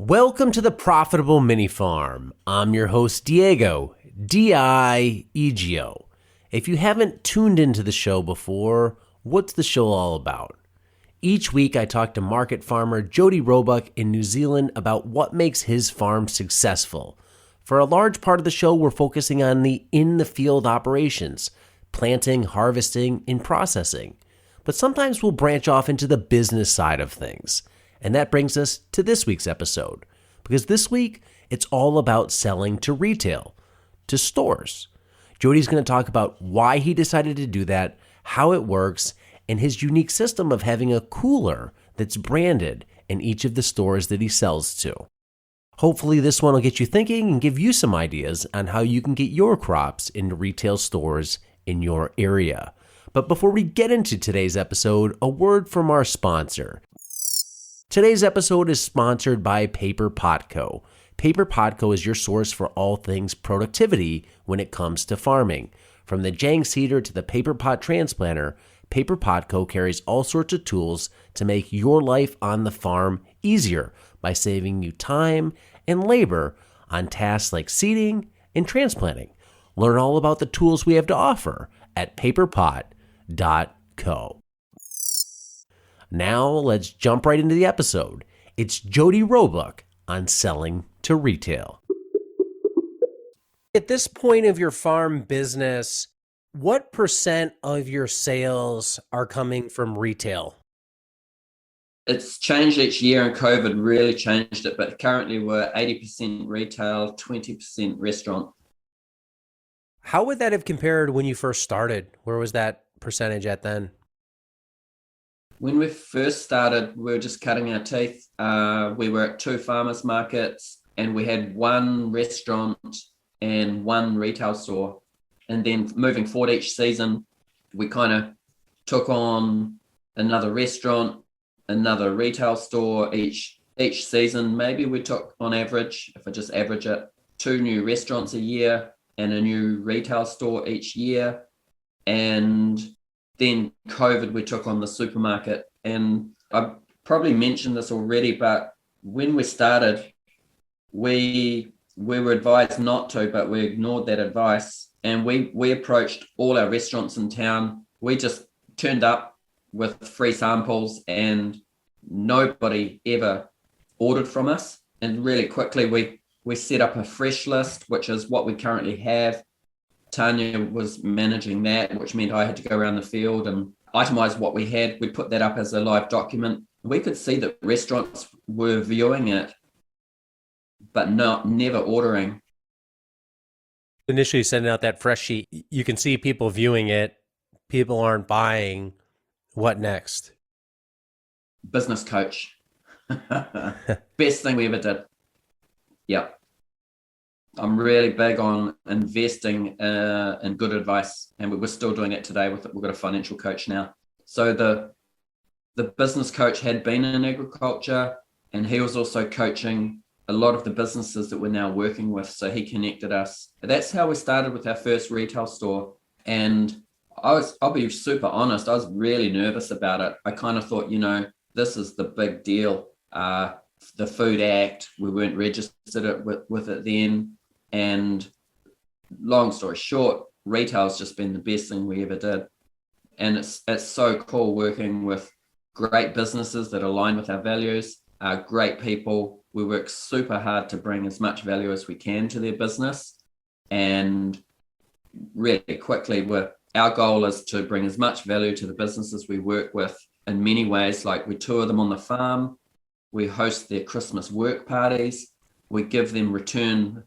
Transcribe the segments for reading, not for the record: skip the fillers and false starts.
Welcome to the Profitable Mini Farm. I'm your host, Diego, D-I-E-G-O. If you haven't tuned into the show before, what's the show all about? Each week, I talk to market farmer Jodi Roebuck in New Zealand about what makes his farm successful. For a large part of the show, we're focusing on the in-the-field operations, planting, harvesting, and processing. But sometimes we'll branch off into the business side of things. And that brings us to this week's episode, because this week, it's all about selling to retail, to stores. Jody's going to talk about why he decided to do that, how it works, and his unique system of having a cooler that's branded in each of the stores that he sells to. Hopefully this one will get you thinking and give you some ideas on how you can get your crops into retail stores in your area. But before we get into today's episode, a word from our sponsor. Today's episode is sponsored by Paper Pot Co. Paper Pot Co. is your source for all things productivity when it comes to farming. From the Jang Seeder to the Paper Pot Transplanter, Paper Pot Co. carries all sorts of tools to make your life on the farm easier by saving you time and labor on tasks like seeding and transplanting. Learn all about the tools we have to offer at paperpot.co. Now, let's jump right into the episode. It's Jodi Roebuck on selling to retail. At this point of your farm business, what percent of your sales are coming from retail? It's changed each year, and COVID really changed it, but currently we're 80% retail, 20% restaurant. How would that have compared when you first started? Where was that percentage at then? When we first started, we were just cutting our teeth. We were at 2 farmers markets, and we had 1 restaurant and 1 retail store. And then moving forward each season, we kind of took on another restaurant, another retail store each season. Maybe we took, on average, if I just average it, 2 new restaurants a year and a new retail store each year. And then COVID, we took on the supermarket. And I probably mentioned this already, but when we started, we were advised not to, but we ignored that advice. And we approached all our restaurants in town. We just turned up with free samples, and nobody ever ordered from us. And really quickly, we set up a fresh list, which is what we currently have. Tanya was managing that, which meant I had to go around the field and itemize what we had. We put that up as a live document. We could see that restaurants were viewing it, but never ordering. Initially sending out that fresh sheet, you can see people viewing it. People aren't buying. What next? Business coach. Best thing we ever did. Yep. I'm really big on investing in good advice, and we're still doing it today. We've got a financial coach now. So the business coach had been in agriculture, and he was also coaching a lot of the businesses that we're now working with. So he connected us. That's how we started with our first retail store. And I'll be super honest, I was really nervous about it. I kind of thought, this is the big deal. The Food Act, we weren't registered with it then. And long story short, retail's just been the best thing we ever did. And it's so cool working with great businesses that align with our values, great people. We work super hard to bring as much value as we can to their business. And really quickly, our goal is to bring as much value to the businesses we work with in many ways. Like, we tour them on the farm, we host their Christmas work parties, we give them returned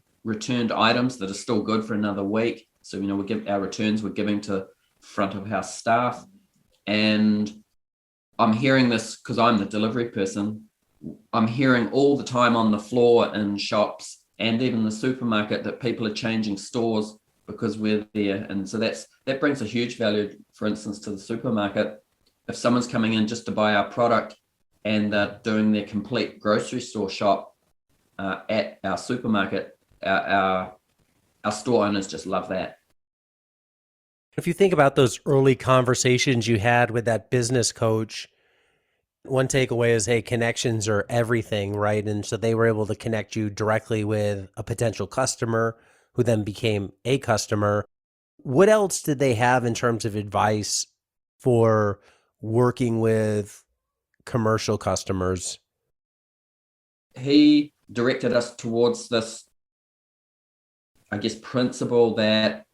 items that are still good for another week. So, we give our returns, we're giving to front of house staff. And I'm hearing this because I'm the delivery person. I'm hearing all the time on the floor in shops and even the supermarket that people are changing stores because we're there. And so that brings a huge value, for instance, to the supermarket. If someone's coming in just to buy our product and they're doing their complete grocery store shop at our supermarket, our store owners just love that. If you think about those early conversations you had with that business coach, One takeaway is, hey, connections are everything, right? And so they were able to connect you directly with a potential customer who then became a customer. What else did they have in terms of advice for working with commercial customers? He directed us towards this, I guess, principle that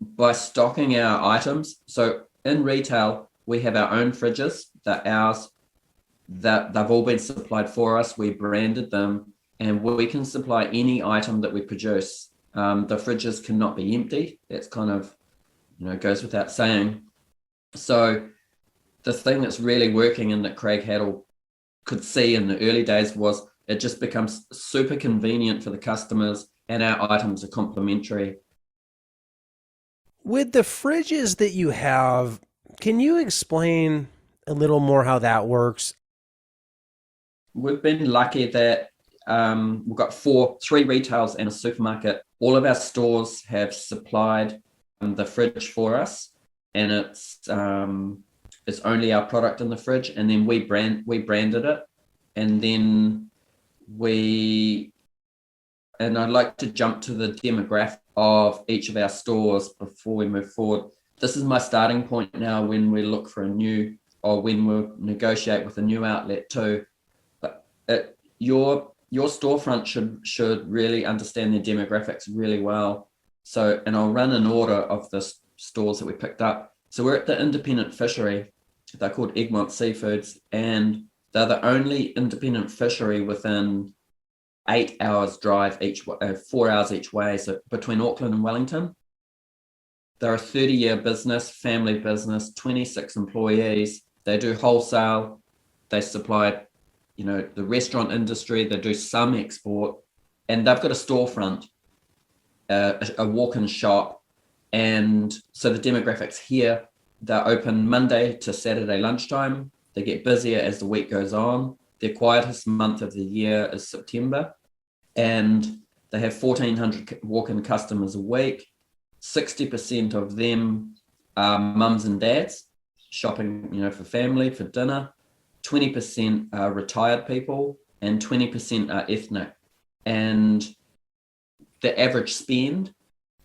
by stocking our items, so in retail, we have our own fridges, they're ours, that they've all been supplied for us. We branded them, and we can supply any item that we produce. The fridges cannot be empty. That's kind of, goes without saying. So the thing that's really working and that Craig Haddle could see in the early days was it just becomes super convenient for the customers, and our items are complementary. With the fridges that you have, can you explain a little more how that works? We've been lucky that we've got three retails and a supermarket. All of our stores have supplied the fridge for us, and it's only our product in the fridge. And then we branded it, and then and I'd like to jump to the demographic of each of our stores before we move forward. This is my starting point now when we look for or when we negotiate with a new outlet too. Your storefront should really understand their demographics really well. So, and I'll run an order of the stores that we picked up. So we're at the independent fishery. They're called Egmont Seafoods, and they're the only independent fishery within 8 hours drive 4 hours each way. So between Auckland and Wellington, they're a 30-year business, family business, 26 employees. They do wholesale. They supply the restaurant industry. They do some export, and they've got a storefront, a walk-in shop. And so the demographics here, they're open Monday to Saturday lunchtime. They get busier as the week goes on. Their quietest month of the year is September, and they have 1,400 walk-in customers a week. 60% of them are mums and dads shopping, for family, for dinner. 20% are retired people, and 20% are ethnic. And the average spend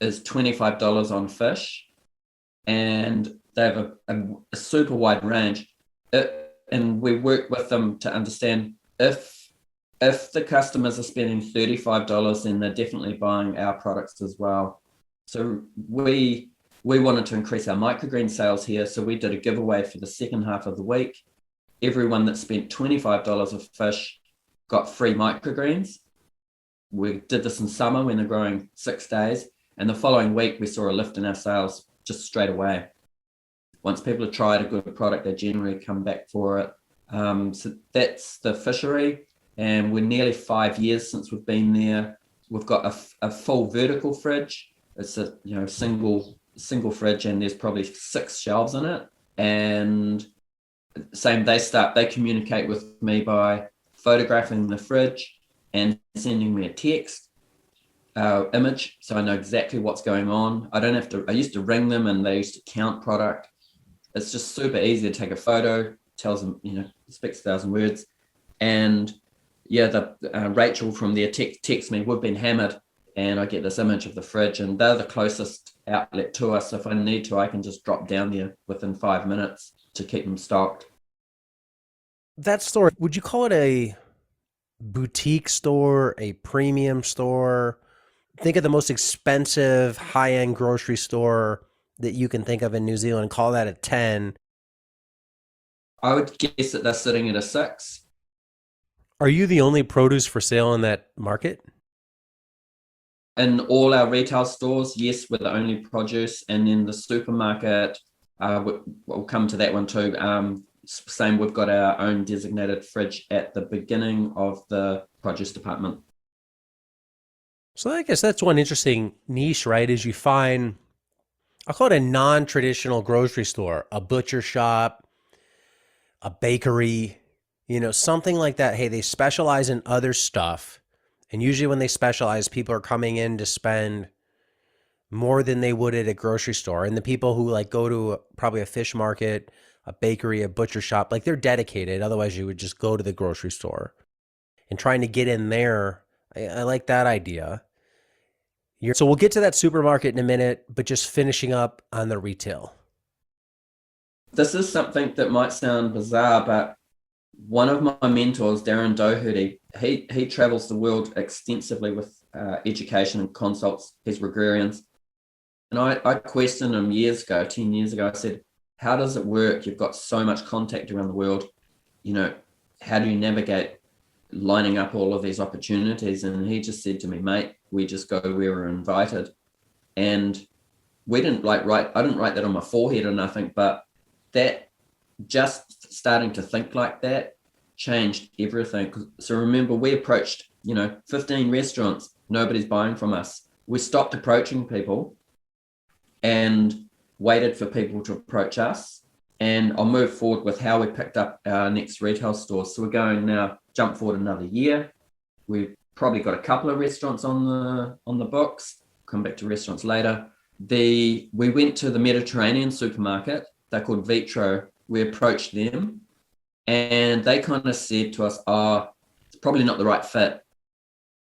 is $25 on fish, and they have a super wide range. And we work with them to understand if the customers are spending $35, then they're definitely buying our products as well. So we wanted to increase our microgreen sales here, so we did a giveaway for the second half of the week. Everyone that spent $25 of fish got free microgreens. We did this in summer when they're growing 6 days, and the following week we saw a lift in our sales just straight away. Once people have tried a good product, they generally come back for it. So that's the fishery, and we're nearly 5 years since we've been there. We've got a full vertical fridge. It's a single fridge, and there's probably 6 shelves in it. And they communicate with me by photographing the fridge and sending me a text image, so I know exactly what's going on. I used to ring them, and they used to count product. It's just super easy to take a photo, tells them, speaks 1,000 words. And Rachel from there texts me, we've been hammered, and I get this image of the fridge, and they're the closest outlet to us. If I need to, I can just drop down there within 5 minutes to keep them stocked. That store, would you call it a boutique store, a premium store? Think of the most expensive high-end grocery store that you can think of in New Zealand, call that a 10. I would guess that they're sitting at a 6. Are you the only produce for sale in that market? In all our retail stores, yes, we're the only produce. And then the supermarket, we'll come to that one too. Same, we've got our own designated fridge at the beginning of the produce department. So I guess that's one interesting niche, right? Is you find, I'll call it a non-traditional grocery store, a butcher shop, a bakery, something like that. Hey, they specialize in other stuff. And usually when they specialize, people are coming in to spend more than they would at a grocery store. And the people who go to probably a fish market, a bakery, a butcher shop, like they're dedicated. Otherwise, you would just go to the grocery store. And trying to get in there, I like that idea. So we'll get to that supermarket in a minute, but just finishing up on the retail. This is something that might sound bizarre, but one of my mentors, Darren Doherty, he travels the world extensively with education and consults his agrarians. And I questioned him 10 years ago. I said, how does it work? You've got so much contact around the world. How do you navigate lining up all of these opportunities? And he just said to me, mate, we just go where we're invited. And we didn't I didn't write that on my forehead or nothing, but that just starting to think like that changed everything. So remember, we approached, 15 restaurants, nobody's buying from us. We stopped approaching people and waited for people to approach us. And I'll move forward with how we picked up our next retail stores. So we're going now, jump forward another year. We've probably got a couple of restaurants on the books. Come back to restaurants later. We went to the Mediterranean supermarket. They're called Vitro. We approached them and they kind of said to us, it's probably not the right fit.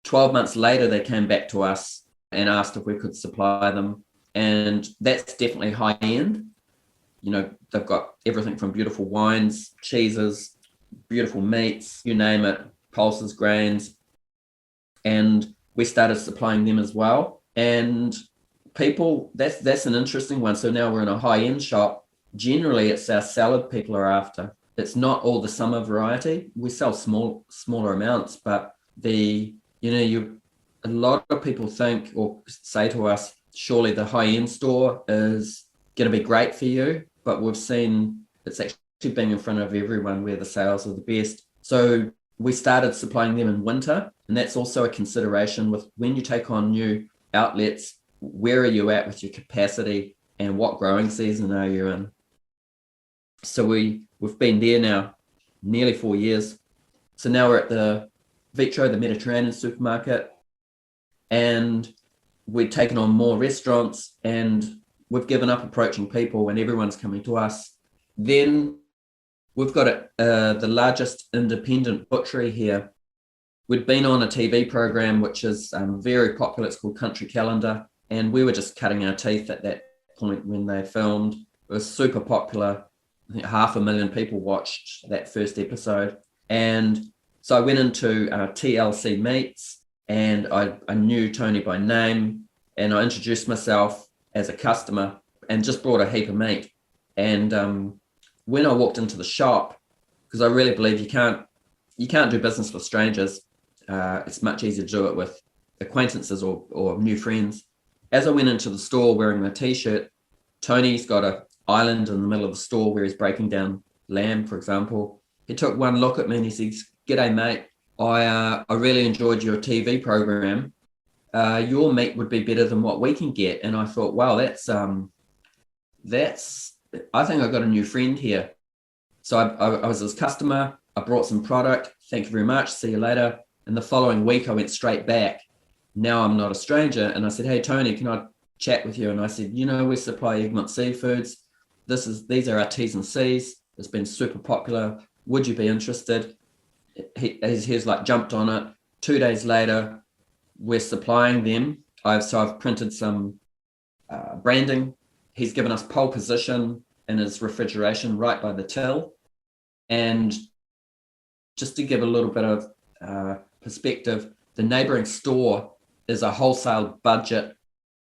12 months later, they came back to us and asked if we could supply them. And that's definitely high end. They've got everything from beautiful wines, cheeses, beautiful meats, you name it, pulses, grains. And we started supplying them as well. And people, that's an interesting one. So now we're in a high end shop. Generally, it's our salad people are after. It's not all the summer variety. We sell smaller amounts, but a lot of people think or say to us, surely the high end store is going to be great for you. But we've seen it's actually being in front of everyone where the sales are the best. So we started supplying them in winter. And that's also a consideration with when you take on new outlets, where are you at with your capacity and what growing season are you in? So we've been there now nearly 4 years. So now we're at the Vitro, the Mediterranean supermarket, and we've taken on more restaurants and we've given up approaching people and everyone's coming to us. Then we've got the largest independent butchery here. We'd been on a TV program, which is very popular. It's called Country Calendar. And we were just cutting our teeth at that point when they filmed. It was super popular. I think 500,000 people watched that first episode. And so I went into TLC Meats and I knew Tony by name and I introduced myself as a customer and just brought a heap of meat. And when I walked into the shop, because I really believe you can't do business with strangers. It's much easier to do it with acquaintances or new friends. As I went into the store wearing my t-shirt, Tony's got an island in the middle of the store where he's breaking down lamb, for example. He took one look at me and he says, "G'day, mate. I really enjoyed your TV program. Your meat would be better than what we can get." And I thought, wow, that's I think I got a new friend here. So I was his customer. I brought some product. Thank you very much. See you later. And the following week, I went straight back. Now I'm not a stranger. And I said, "Hey, Tony, can I chat with you?" And I said, we supply Egmont Seafoods. These are our T's and C's. It's been super popular. Would you be interested? He's like jumped on it. 2 days later, we're supplying them. I've printed some branding. He's given us pole position in his refrigeration right by the till. And just to give a little bit of perspective, the neighboring store is a wholesale budget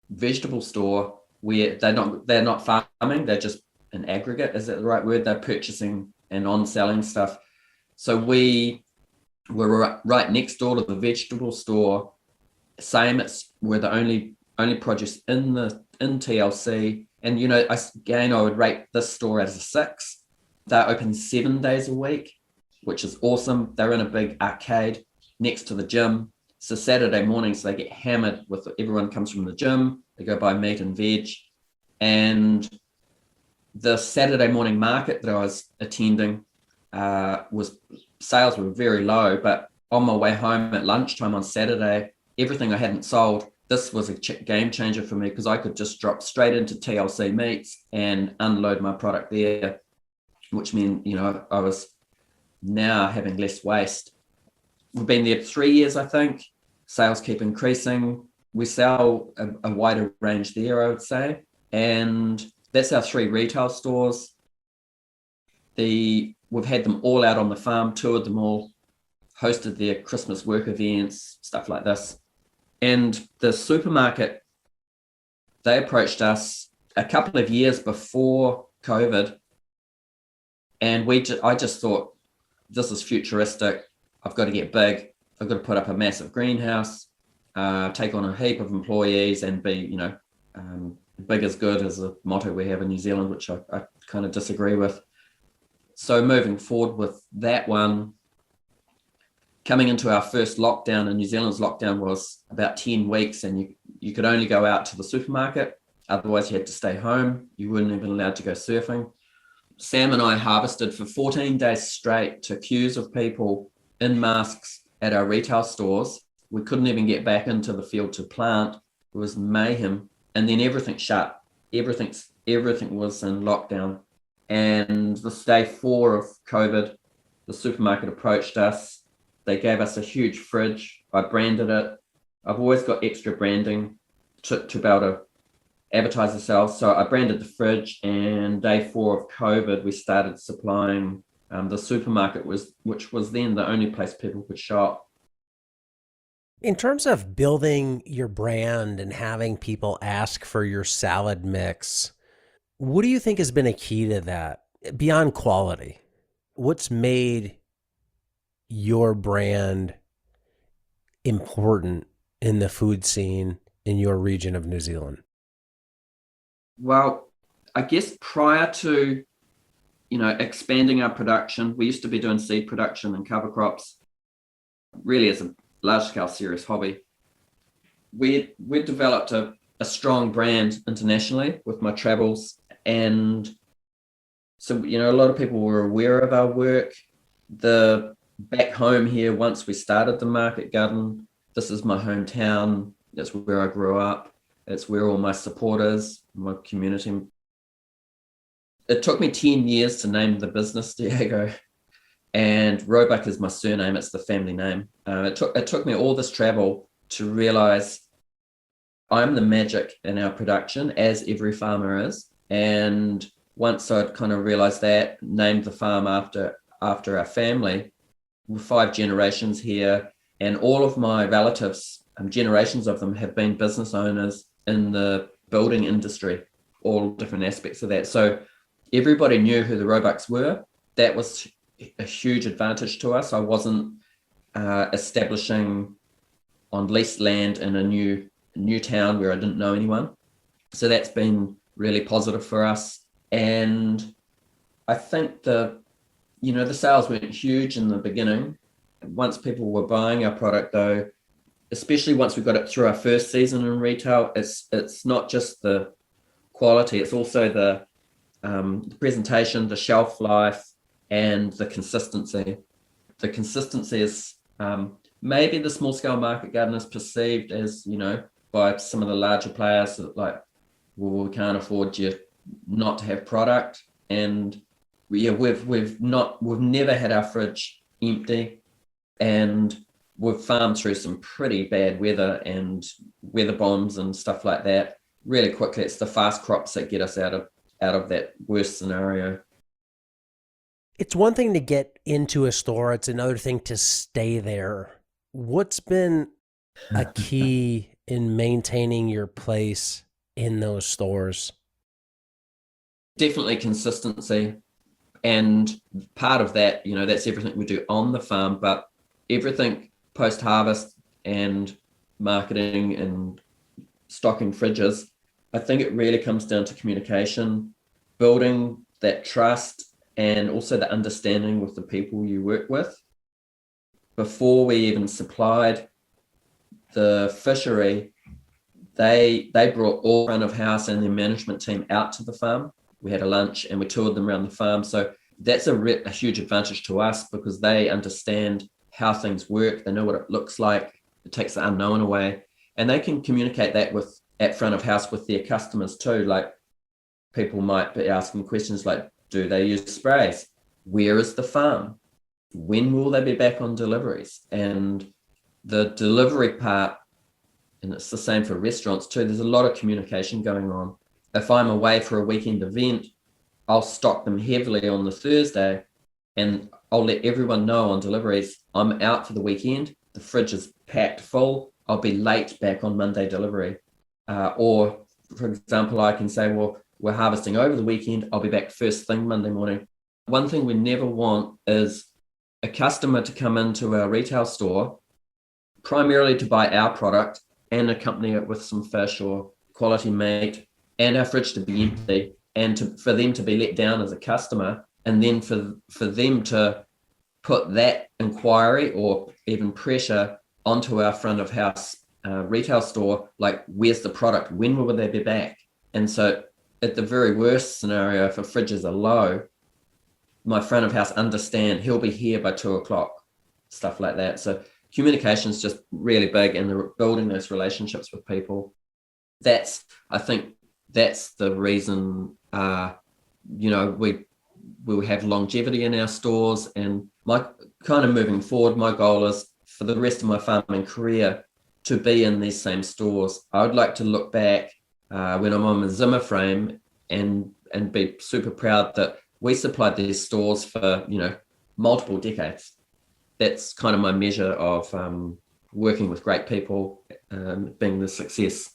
vegetable store where they're not farming, they're just an aggregate. Is that the right word? They're purchasing and on selling stuff. So we were right next door to the vegetable store. Same, we're the only produce in TLC. And I would rate this store as a 6. They're open 7 days a week, which is awesome. They're in a big arcade next to the gym. So Saturday mornings they get hammered with everyone comes from the gym. They go buy meat and veg. And the Saturday morning market that I was attending sales were very low, but on my way home at lunchtime on Saturday, everything I hadn't sold, this was a game changer for me because I could just drop straight into TLC Meats and unload my product there. which meant, I was now having less waste. We've been there 3 years, I think. Sales keep increasing. We sell a wider range there, I would say. And that's our 3 retail stores. We've had them all out on the farm, toured them all, hosted their Christmas work events, stuff like this. And the supermarket, they approached us a couple of years before COVID. And I just thought, this is futuristic. I've got to get big. I've got to put up a massive greenhouse, take on a heap of employees, and be, big is good is a motto we have in New Zealand, which I kind of disagree with. So moving forward with that one, coming into our first lockdown, and New Zealand's lockdown was about 10 weeks, and you could only go out to the supermarket. Otherwise, you had to stay home. You weren't even allowed to go surfing. Sam and I harvested for 14 days straight to queues of people in masks at our retail stores. We couldn't even get back into the field to plant. It was mayhem. And then everything shut. Everything was in lockdown. And this day 4 of COVID, the supermarket approached us. They gave us a huge fridge. I branded it. I've always got extra branding to be able to advertise ourselves. So I branded the fridge, and day 4 of COVID, we started supplying the supermarket, which was then the only place people could shop. In terms of building your brand and having people ask for your salad mix, what do you think has been a key to that beyond quality? What's made your brand important in the food scene in your region of New Zealand? Well, I guess prior to, expanding our production, we used to be doing seed production and cover crops, really as a large-scale serious hobby. We developed a strong brand internationally with my travels, and so a lot of people were aware of our work. The back home here, once we started the market garden, this is my hometown. That's where I grew up. It's where all my supporters, my community. It took me 10 years to name the business, Diego. And Roebuck is my surname. It's the family name. It took me all this travel to realize I'm the magic in our production, as every farmer is. And once I'd kind of realized that, named the farm after our family, we're 5 generations here, and all of my relatives, generations of them, have been business owners in the building industry, all different aspects of that. So everybody knew who the Roebucks were. That was a huge advantage to us. I wasn't establishing on leased land in a new town where I didn't know anyone. So that's been really positive for us. And I think the sales weren't huge in the beginning. Once people were buying our product, though, especially once we got it through our first season in retail, it's not just the quality, it's also the presentation, the shelf life, and the consistency. The consistency is maybe the small scale market garden is perceived as, by some of the larger players like, well, we can't afford you not to have product. And we've never had our fridge empty, and we've farmed through some pretty bad weather and weather bombs and stuff like that really quickly. It's the fast crops that get us out of that worst scenario. It's one thing to get into a store, it's another thing to stay there. What's been a key in maintaining your place in those stores? Definitely consistency. And part of that, that's everything we do on the farm, but everything post-harvest and marketing and stocking fridges, I think it really comes down to communication, building that trust, and also the understanding with the people you work with. Before we even supplied the fishery, they brought all front of house and their management team out to the farm. We had a lunch and we toured them around the farm. So that's a huge advantage to us, because they understand how things work. They know what it looks like. It takes the unknown away, and they can communicate that at front of house with their customers too. Like, people might be asking questions like, Do they use sprays? Where is the farm? When will they be back on deliveries? And the delivery part, and it's the same for restaurants too, there's a lot of communication going on. If I'm away for a weekend event, I'll stock them heavily on the Thursday, and I'll let everyone know on deliveries, I'm out for the weekend, the fridge is packed full, I'll be late back on Monday delivery. Or, for example, I can say, well, we're harvesting over the weekend, I'll be back first thing Monday morning. One thing we never want is a customer to come into our retail store primarily to buy our product and accompany it with some fish or quality meat, and our fridge to be empty, and for them to be let down as a customer, and then for them to put that inquiry or even pressure onto our front of house retail store, like, where's the product? When will they be back? And so at the very worst scenario, if fridges are low, my front of house understand he'll be here by 2:00, stuff like that. So communication is just really big, and building those relationships with people. I think that's the reason, we will have longevity in our stores. And my kind of moving forward, my goal is for the rest of my farming career to be in these same stores. I would like to look back when I'm on the Zimmer frame and be super proud that we supplied these stores for, multiple decades. That's kind of my measure of working with great people, being the success.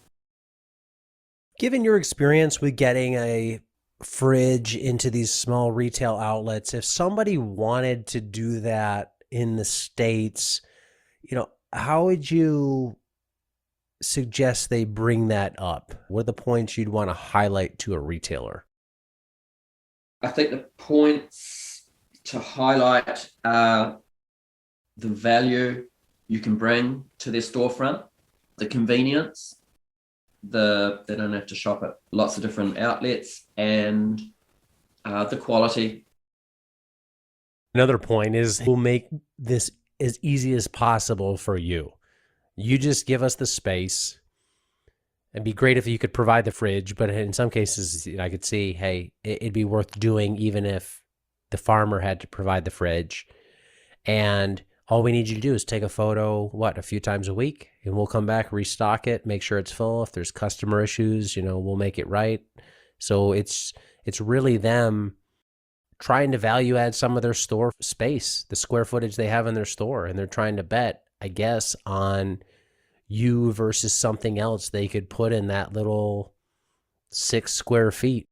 Given your experience with getting a fridge into these small retail outlets, if somebody wanted to do that in the States, how would you suggest they bring that up? What are the points you'd want to highlight to a retailer? I think the points to highlight are the value you can bring to their storefront, the convenience, they don't have to shop at lots of different outlets, and the quality. Another point is we'll make this as easy as possible for you. You just give us the space. It'd be great if you could provide the fridge, but in some cases I could see, hey, it'd be worth doing even if the farmer had to provide the fridge. And all we need you to do is take a photo, a few times a week, and we'll come back, restock it, make sure it's full. If there's customer issues, we'll make it right. So it's really them trying to value add some of their store space, the square footage they have in their store, and they're trying to bet, I guess, on you versus something else they could put in that little 6 square feet.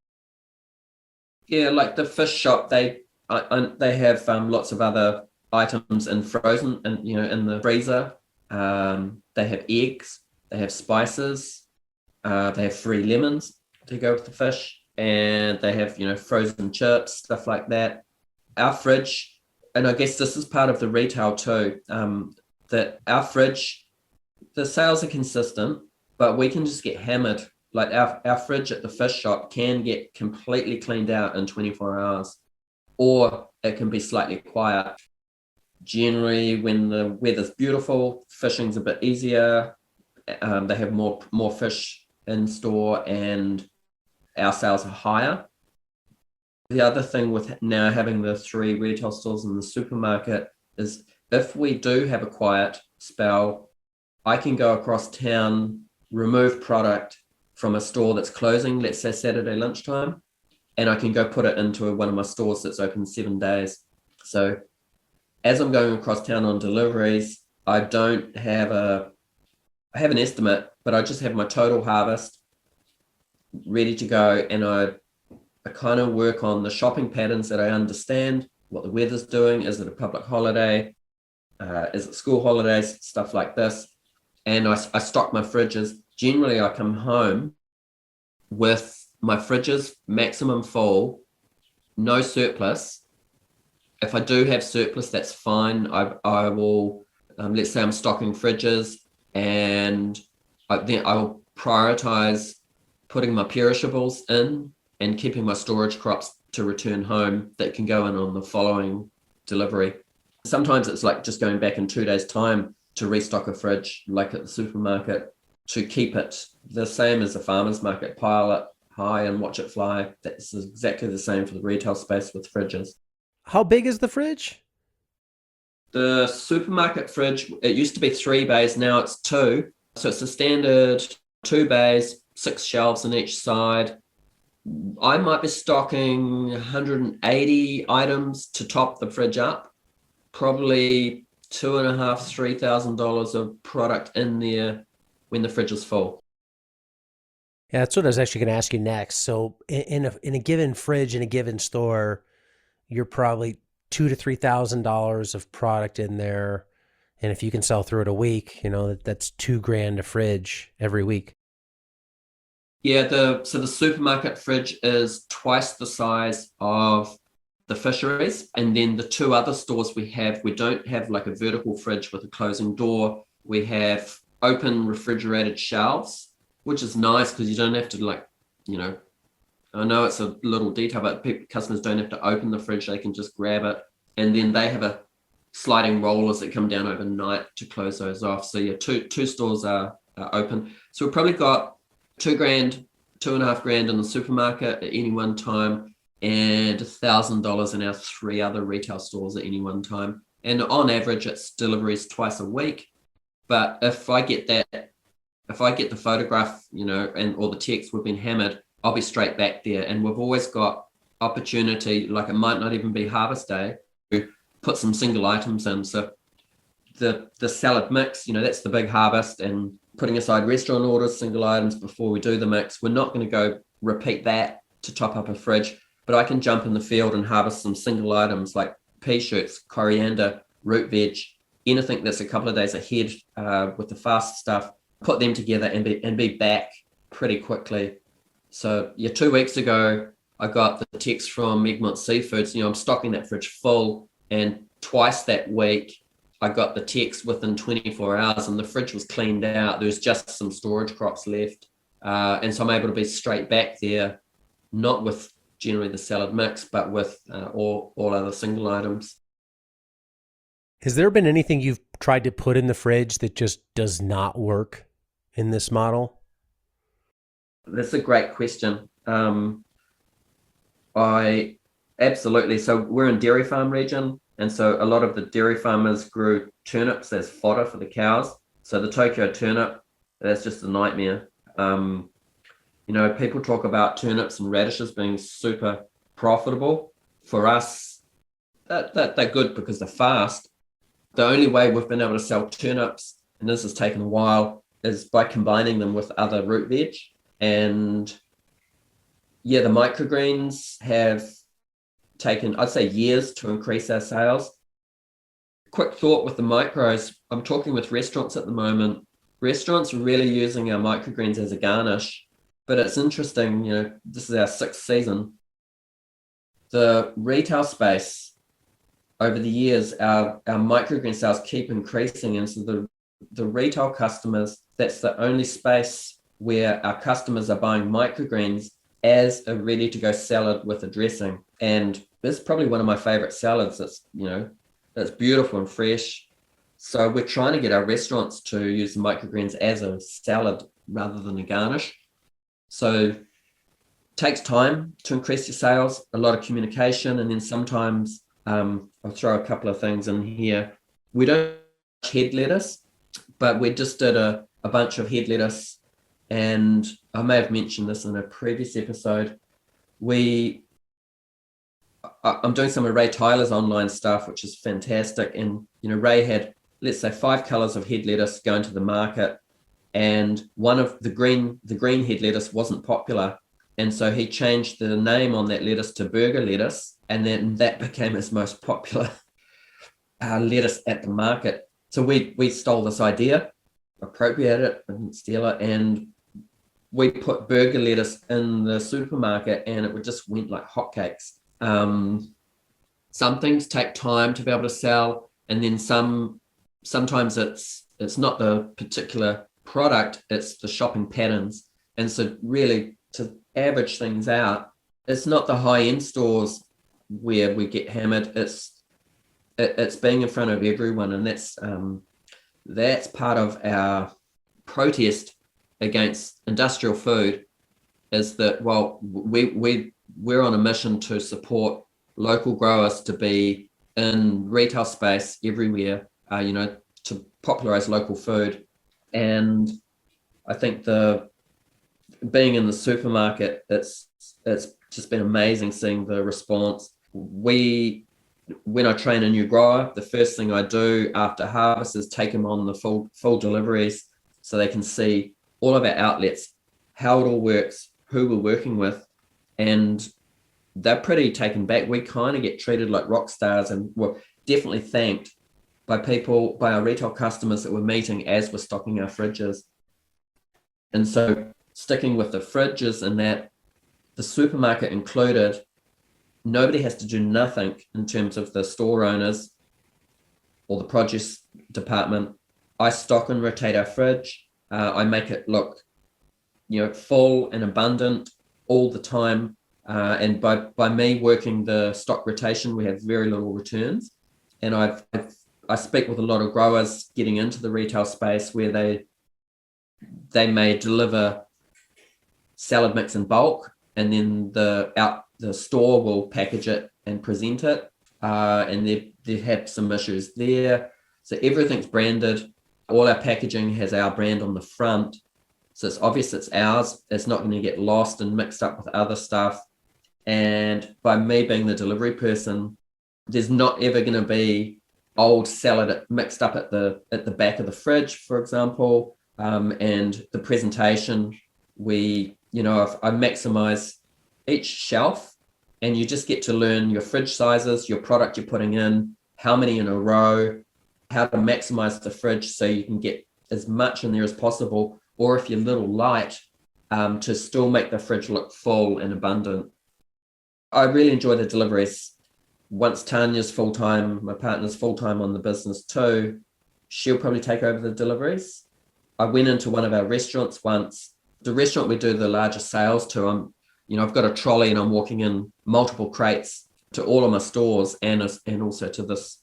Yeah, like the fish shop, they have lots of other items in frozen and in the freezer. They have eggs, they have spices, they have free lemons to go with the fish, and they have frozen chips, stuff like that. Our fridge, and I guess this is part of the retail too, that our fridge, the sales are consistent, but we can just get hammered. Like our fridge at the fish shop can get completely cleaned out in 24 hours, or it can be slightly quiet. Generally, when the weather's beautiful, fishing's a bit easier. They have more fish in store, and our sales are higher. The other thing with now having the 3 retail stores in the supermarket is if we do have a quiet spell, I can go across town, remove product from a store that's closing, let's say Saturday lunchtime, and I can go put it into one of my stores that's open 7 days. So as I'm going across town on deliveries, I have an estimate, but I just have my total harvest ready to go, and I kind of work on the shopping patterns that I understand, what the weather's doing, is it a public holiday, is it school holidays, stuff like this. And I stock my fridges. Generally, I come home with my fridges maximum full, no surplus. If I do have surplus, that's fine. I will, let's say I'm stocking fridges, and then I'll prioritize putting my perishables in and keeping my storage crops to return home that can go in on the following delivery. Sometimes it's like just going back in 2 days' time to restock a fridge, like at the supermarket, to keep it the same as the farmer's market, pile it high and watch it fly. That's exactly the same for the retail space with fridges. How big is the fridge? The supermarket fridge, it used to be 3 bays, now it's 2. So it's a standard 2 bays, 6 shelves on each side. I might be stocking 180 items to top the fridge up, probably $2,500–3,000 of product in there when the fridge is full. Yeah, that's what I was actually going to ask you next. So in a given fridge in a given store, you're probably $2,000 to $3,000 of product in there, and if you can sell through it a week, that's $2,000 a fridge every week. Yeah, so the supermarket fridge is twice the size of the fisheries, and then the 2 other stores we don't have like a vertical fridge with a closing door. We have open refrigerated shelves, which is nice because you don't have to I know it's a little detail, but customers don't have to open the fridge. They can just grab it. And then they have a sliding rollers that come down overnight to close those off. So yeah, two stores are open. So we've probably got $2,000, $2,500 in the supermarket at any one time, and $1,000 in our 3 other retail stores at any one time. And on average, it's deliveries twice a week. But if I get the photograph, or the text, we've been hammered, I'll be straight back there. And we've always got opportunity, like it might not even be harvest day, to put some single items in. So the salad mix, that's the big harvest, and putting aside restaurant orders, single items before we do the mix. We're not going to go repeat that to top up a fridge, but I can jump in the field and harvest some single items like pea shoots, coriander, root veg, anything that's a couple of days ahead with the fast stuff, put them together and be back pretty quickly. So yeah, 2 weeks ago, I got the text from Egmont Seafoods, I'm stocking that fridge full, and twice that week, I got the text within 24 hours and the fridge was cleaned out. There's just some storage crops left. And so I'm able to be straight back there, not with generally the salad mix, but with all other single items. Has there been anything you've tried to put in the fridge that just does not work in this model? That's a great question. Absolutely. So we're in dairy farm region. And so a lot of the dairy farmers grew turnips as fodder for the cows. So the Tokyo turnip, that's just a nightmare. People talk about turnips and radishes being super profitable. For us, they're good because they're fast. The only way we've been able to sell turnips, and this has taken a while, is by combining them with other root veg. And yeah, the microgreens have taken, I'd say, years to increase our sales. Quick thought with the micros, I'm talking with restaurants at the moment. Restaurants are really using our microgreens as a garnish, but it's interesting, this is our 6th season. The retail space, over the years, our microgreen sales keep increasing, and so the retail customers, that's the only space where our customers are buying microgreens as a ready-to-go salad with a dressing. And this is probably one of my favorite salads. That's beautiful and fresh. So we're trying to get our restaurants to use the microgreens as a salad rather than a garnish. So it takes time to increase your sales, a lot of communication, and then sometimes I'll throw a couple of things in here. We don't head lettuce, but we just did a bunch of head lettuce, and I may have mentioned this in a previous episode. I'm doing some of Ray Tyler's online stuff, which is fantastic. And, Ray had, let's say, 5 colors of head lettuce going to the market, and one of the green head lettuce wasn't popular. And so he changed the name on that lettuce to burger lettuce, and then that became his most popular lettuce at the market. So we stole this idea, appropriated it, and steal it, and we put burger lettuce in the supermarket, and it just went like hotcakes. Some things take time to be able to sell, and then sometimes it's not the particular product, it's the shopping patterns. And so really, to average things out, it's not the high-end stores where we get hammered, it's being in front of everyone. And that's part of our protest against industrial food. is that, well, we're on a mission to support local growers to be in retail space everywhere, to popularize local food. And I think being in the supermarket, it's just been amazing seeing the response. When I train a new grower, the first thing I do after harvest is take them on the full deliveries so they can see all of our outlets, how it all works, who we're working with, and they're pretty taken back. We kind of get treated like rock stars, and we're definitely thanked by our retail customers that we're meeting as we're stocking our fridges. And so sticking with the fridges and that, the supermarket included, nobody has to do nothing in terms of the store owners or the produce department. I stock and rotate our fridge. I make it look, full and abundant all the time. And by me working the stock rotation, we have very little returns. And I speak with a lot of growers getting into the retail space where they may deliver salad mix in bulk, and then the store will package it and present it, and they have some issues there. So everything's branded. All our packaging has our brand on the front, so it's obvious it's ours. It's not going to get lost and mixed up with other stuff. And by me being the delivery person, there's not ever going to be old salad mixed up at the back of the fridge, for example. And the presentation, I maximize each shelf, and you just get to learn your fridge sizes, your product you're putting in, how many in a row, how to maximize the fridge so you can get as much in there as possible, or if you're a little light, to still make the fridge look full and abundant. I really enjoy the deliveries. Once Tanya's full-time, my partner's full-time on the business too, she'll probably take over the deliveries. I went into one of our restaurants once. The restaurant we do the largest sales to, I've got a trolley and I'm walking in multiple crates to all of my stores and also to this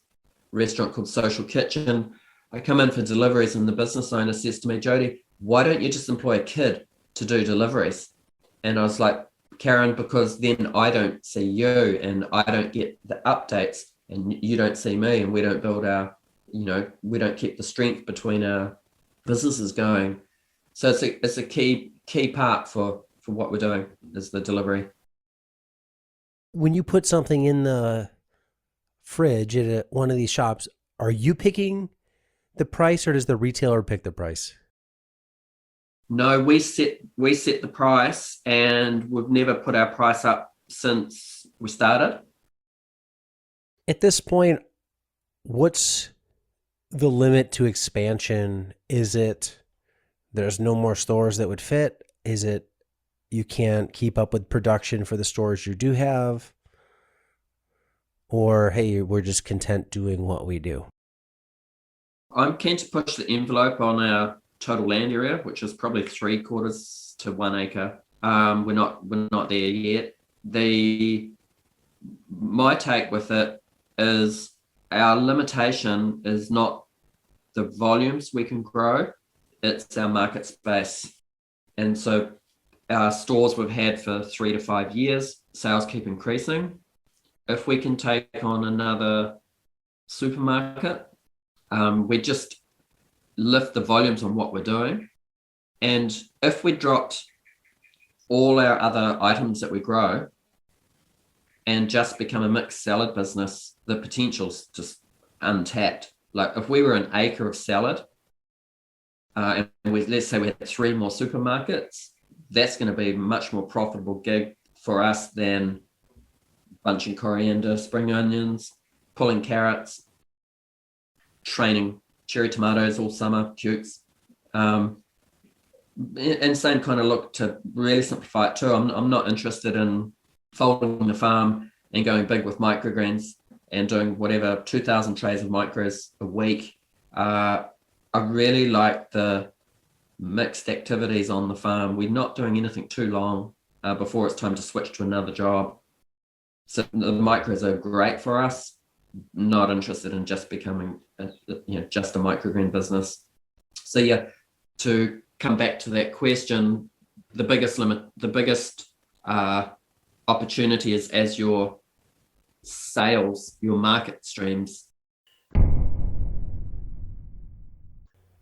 restaurant called Social Kitchen. I come in for deliveries and the business owner says to me, Jody, why don't you just employ a kid to do deliveries? And I was like, Karen, because then I don't see you and I don't get the updates and you don't see me, and we don't build we don't keep the strength between our businesses going. So it's a key part for what we're doing is the delivery. When you put something in the fridge at one of these shops, are you picking the price or does the retailer pick the price? No, we set the price, and we've never put our price up since we started. At this point, what's the limit to expansion? Is it there's no more stores that would fit? Is it you can't keep up with production for the stores you do have? Or, hey, we're just content doing what we do? I'm keen to push the envelope on our total land area, which is probably 3/4 to 1 acre. We're not there yet. My take with it is our limitation is not the volumes we can grow, it's our market space. And so our stores we've had for 3 to 5 years, sales keep increasing. If we can take on another supermarket, we just lift the volumes on what we're doing. And if we dropped all our other items that we grow and just become a mixed salad business, the potential's just untapped. Like if we were an acre of salad, and let's say we had 3 more supermarkets, that's going to be a much more profitable gig for us than bunching coriander, spring onions, pulling carrots, training cherry tomatoes all summer, cukes. And same kind of look to really simplify it too. I'm not interested in folding the farm and going big with microgreens and doing whatever 2,000 trays of micros a week. I really like the mixed activities on the farm. We're not doing anything too long before it's time to switch to another job. So the micros are great for us. Not interested in just becoming just a microgreen business. So yeah, to come back to that question, the biggest opportunity is as your sales, your market streams.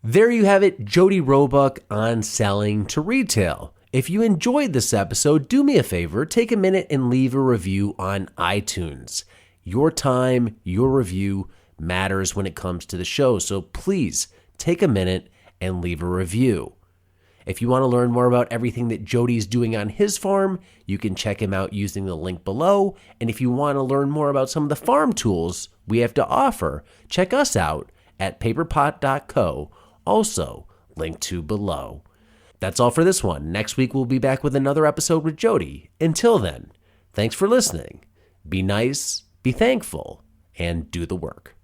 There you have it, Jodi Roebuck on selling to retail. If you enjoyed this episode, do me a favor, take a minute and leave a review on iTunes. Your time, your review matters when it comes to the show, so please take a minute and leave a review. If you want to learn more about everything that Jody's doing on his farm, you can check him out using the link below. And if you want to learn more about some of the farm tools we have to offer, check us out at paperpot.co, also linked to below. That's all for this one. Next week, we'll be back with another episode with Jody. Until then, thanks for listening. Be nice, be thankful, and do the work.